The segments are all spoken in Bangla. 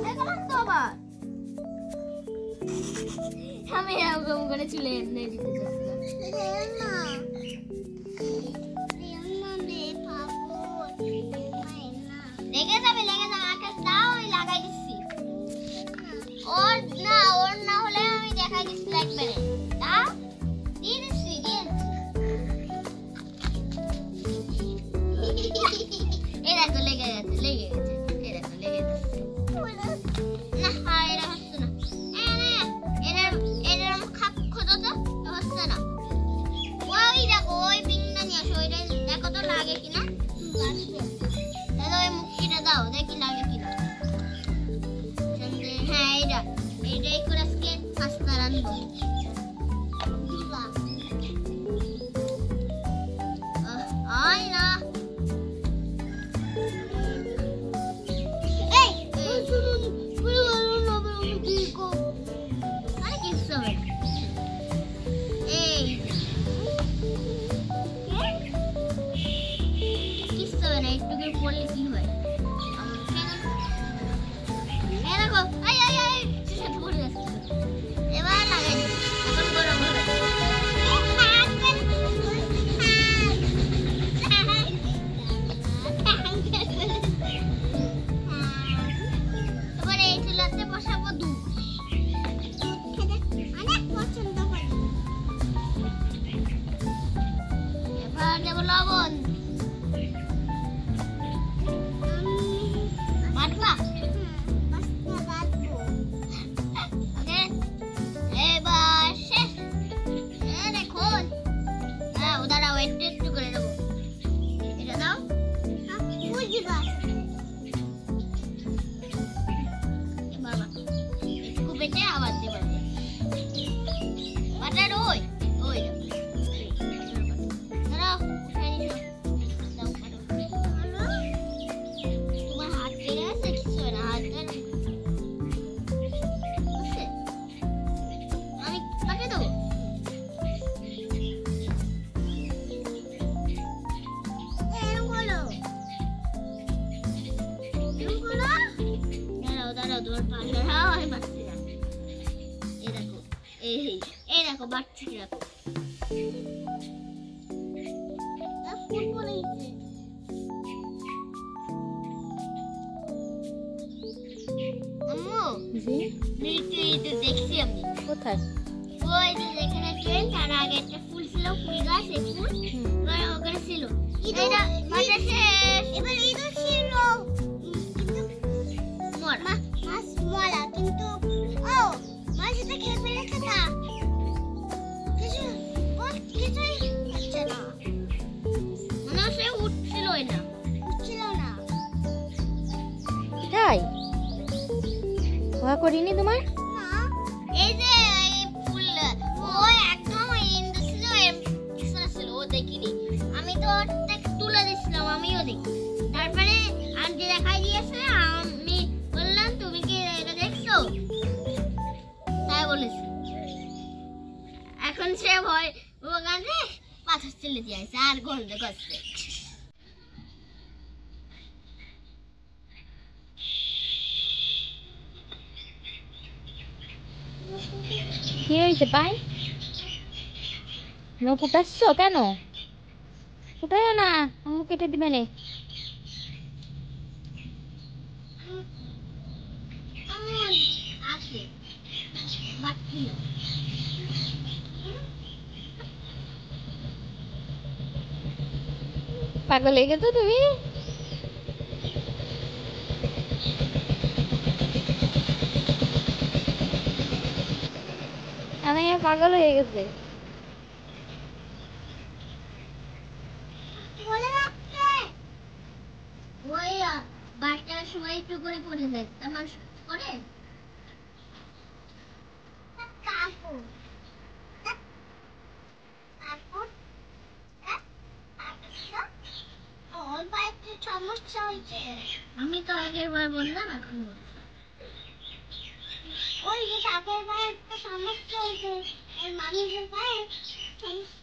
দেখালাম তো আবার আমি এরকম করে চলে এনে দিতে চাচ্ছিলাম লেগে যাবে আকাশ দাও ওই লাগাই দিচ্ছি ওর না হলে আমি দেখাই দিচ্ছি একবারে দাও দিয়ে দিচ্ছি এই দেখো লেগে গেছে এই দেখো লেগে যাচ্ছে না এটা হচ্ছে না এরম খাপ খোঁজো তো হচ্ছে না ওই দেখো ওই পিনটা নিয়ে আসো ওইটা দেখো তো লাগে কিনা তাহলে ওই মুক্তিটা দাও দেখি লাগে কিনা হ্যাঁ এইটাই করে আজকে পাস্তা রান্নবো আয় না লবণ বাটবা এবার শেষ দেখুন দাঁড়াও একটু করে দেবো এটা দাও এবার একটু বেটে আবার দেবো বাটার ওই এই দেখো বাচ্চা কিরকম দেখছি আমি কোথায় ওই যে যেখানে ট্রেন তার আগে একটা ফুল ছিল ফুল গাছ ওখানে ছিল এবার ইঁদুর ছিল মরা কিন্তু ও মাছটা খেয়ে ফেলেছে না কিছুই হচ্ছে না মনে হচ্ছে উঠছিল না তাই ওয়া করিনি তোমার না এই যে এই ফুল ওই একদম ইন্দু ছিল ও দেখিনি আমি তো তুলে দিছিলাম আমিও দেখি তারপরে আন্টি দেখাই দিয়েছে আমি বললাম তুমি কি এটা দেখছো তাই বলেছি এখন সে ভয় ওখানে পাথর চলে দিয়েছে আর গন্ধ করছে কি হয়েছে পাই নো ফুটাচ্ছ কেন ফুটাইও না আমাকে কেটে দিবে না পাগল হয়ে গেছো তুমি আমি পাগল হয়ে গেছে ওই বাচ্চার সময় একটু করে পড়ে যায় আমার করে সমস্যা হয়েছে আমি তো আগের বার বললাম এখন ওই যে আগের বার একটা সমস্যা হয়েছে ওই মানুষের পায়ে সমস্যা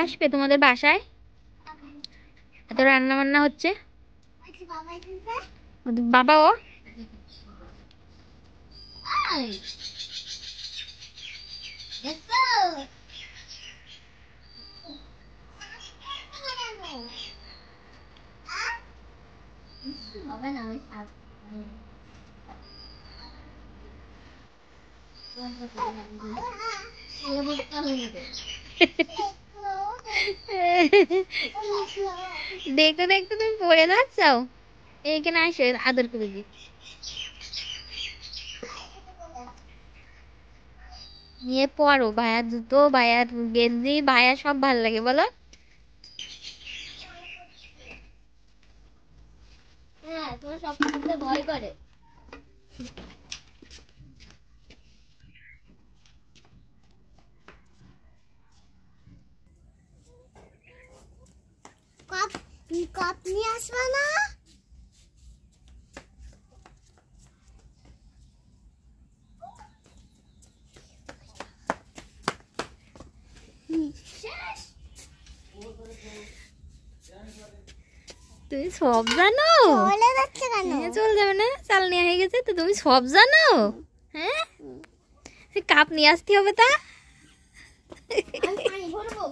আসবে তোমাদের বাসায়? এত রান্না বান্না হচ্ছে। বাবাও দেখতে দেখতে তুমি পড়ে যাচ্ছ। এইখানে আসে আদর করে দি। নিয়ে পড়ো, ভাইয়ার জুতো, ভাইয়ার গেঞ্জি, ভাইয়া সব ভালো লাগে বলো। হ্যাঁ, তোমার সব কিছুতে ভয় করে। কাপ নিয়ে আসবা না? তুমি সব জানো? চলে যাচ্ছে কেন? চলে যাবে না, চাল নেওয়া হয়ে গেছে তো। তুমি সব জানো? হ্যাঁ, কাপ নিয়ে আসতে হবে তা। আমি পানি ভরবো।